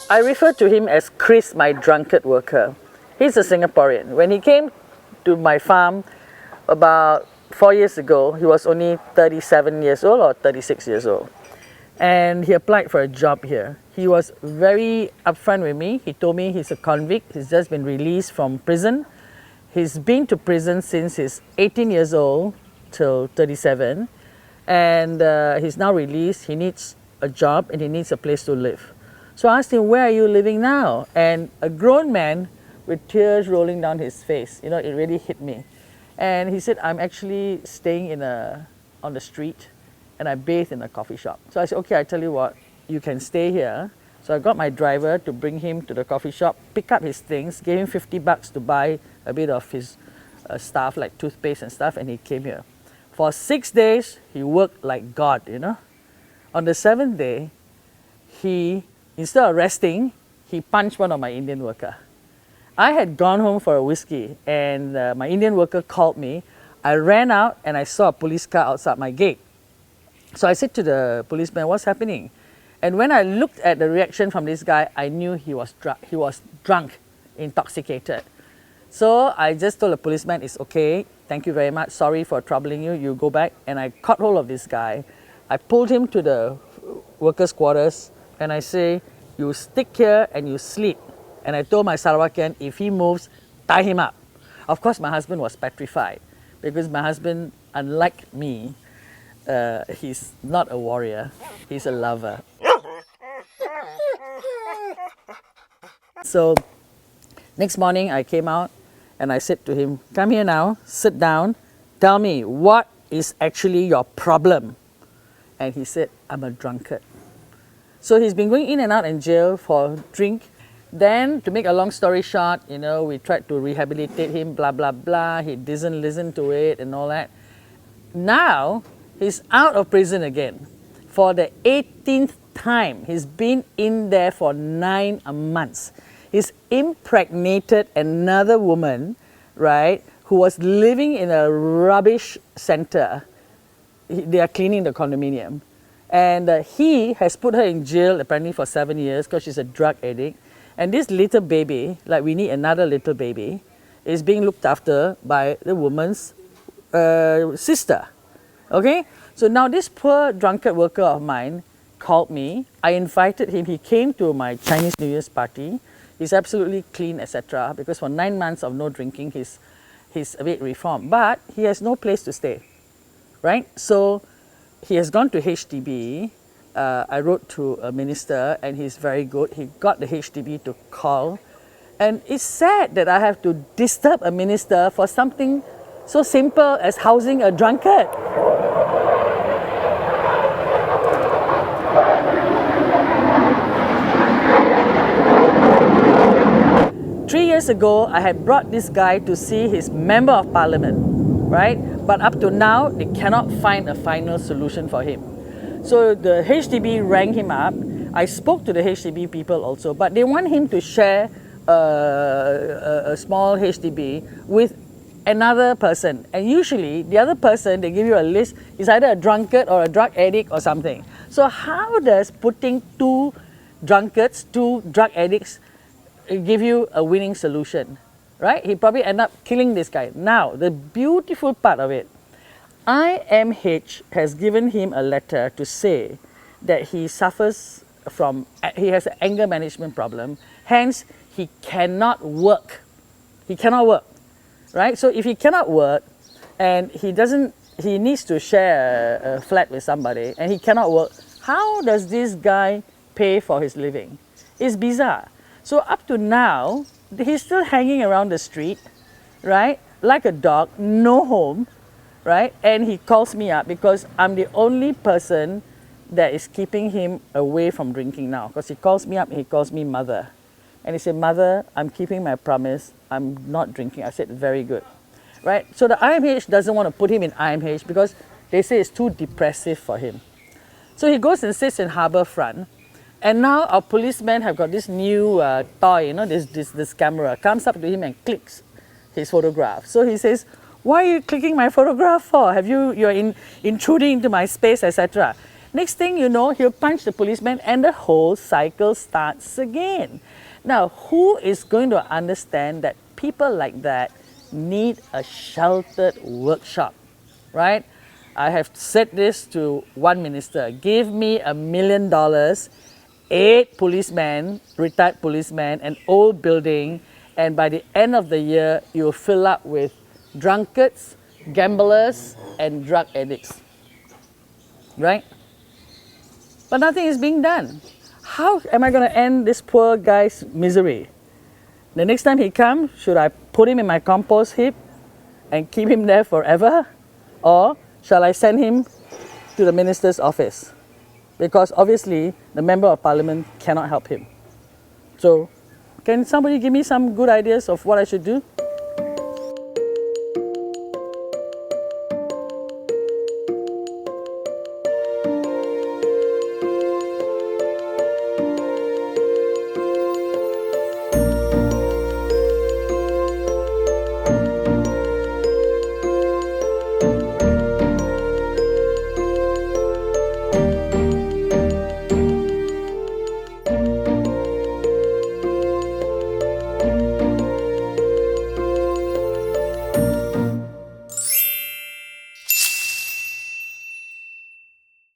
I refer to him as Chris, my drunkard worker. He's a Singaporean. When he came to my farm about 4 years ago, he was only 37 years old or 36 years old. And he applied for a job here. He was very upfront with me. He told me he's a convict. He's just been released from prison. He's been to prison since he's 18 years old till 37. And he's now released. He needs a job and he needs a place to live. So I asked him, where are you living now? And a grown man with tears rolling down his face, you know, it really hit me. And he said, I'm actually staying on the street and I bathe in a coffee shop. So I said, okay, I tell you what, you can stay here. So I got my driver to bring him to the coffee shop, pick up his things, gave him $50 to buy a bit of his stuff like toothpaste and stuff, and he came here. For 6 days, he worked like God, you know. On the 7th day, instead of resting, he punched one of my Indian workers. I had gone home for a whiskey and my Indian worker called me. I ran out and I saw a police car outside my gate. So I said to the policeman, what's happening? And when I looked at the reaction from this guy, I knew he was drunk, intoxicated. So I just told the policeman, it's okay, thank you very much, sorry for troubling you, you go back. And I caught hold of this guy. I pulled him to the workers' quarters and I say, you stick here and you sleep. And I told my Sarawatian, if he moves, tie him up. Of course, my husband was petrified because my husband, unlike me, he's not a warrior, he's a lover. So next morning I came out and I said to him, come here now, sit down, tell me what is actually your problem. And he said, I'm a drunkard. So he's been going in and out in jail for drink. Then, to make a long story short, you know, we tried to rehabilitate him, blah, blah, blah. He doesn't listen to it and all that. Now, he's out of prison again. For the 18th time, he's been in there for 9 months. He's impregnated another woman, right, who was living in a rubbish center. They are cleaning the condominium. And he has put her in jail apparently for 7 years because she's a drug addict. And this little baby, like we need another little baby, is being looked after by the woman's sister. Okay? So now this poor drunkard worker of mine called me. I invited him. He came to my Chinese New Year's party. He's absolutely clean, etc. Because for 9 months of no drinking, he's a bit reformed. But he has no place to stay. Right? So he has gone to HDB. I wrote to a minister and he's very good. He got the HDB to call. And it's sad that I have to disturb a minister for something so simple as housing a drunkard. Three years ago, I had brought this guy to see his member of parliament, right? But up to now, they cannot find a final solution for him. So the HDB rang him up. I spoke to the HDB people also, but they want him to share a small HDB with another person. And usually, the other person, they give you a list, is either a drunkard or a drug addict or something. So how does putting 2 drunkards, 2 drug addicts, give you a winning solution? Right? He probably end up killing this guy. Now, the beautiful part of it, IMH has given him a letter to say that he suffers from, he has an anger management problem, hence he cannot work. He cannot work, right? So if he cannot work and he needs to share a flat with somebody and he cannot work, how does this guy pay for his living? It's bizarre. So up to now, he's still hanging around the street, right? Like a dog, no home. Right? And he calls me up because I'm the only person that is keeping him away from drinking now. Because he calls me up and he calls me mother. And he said, Mother, I'm keeping my promise. I'm not drinking. I said, very good. Right? So the IMH doesn't want to put him in IMH because they say it's too depressive for him. So he goes and sits in Harbourfront. And now our policemen have got this new toy, you know, this camera. Comes up to him and clicks his photograph. So he says, why are you clicking my photograph for? You're intruding into my space, etc. Next thing you know, he'll punch the policeman and the whole cycle starts again. Now, who is going to understand that people like that need a sheltered workshop, right? I have said this to one minister, give me $1 million, 8 policemen, retired policemen, an old building, and by the end of the year, you'll fill up with drunkards, gamblers, and drug addicts, right? But nothing is being done. How am I going to end this poor guy's misery? The next time he comes, should I put him in my compost heap and keep him there forever? Or shall I send him to the minister's office? Because obviously, the member of parliament cannot help him. So, can somebody give me some good ideas of what I should do?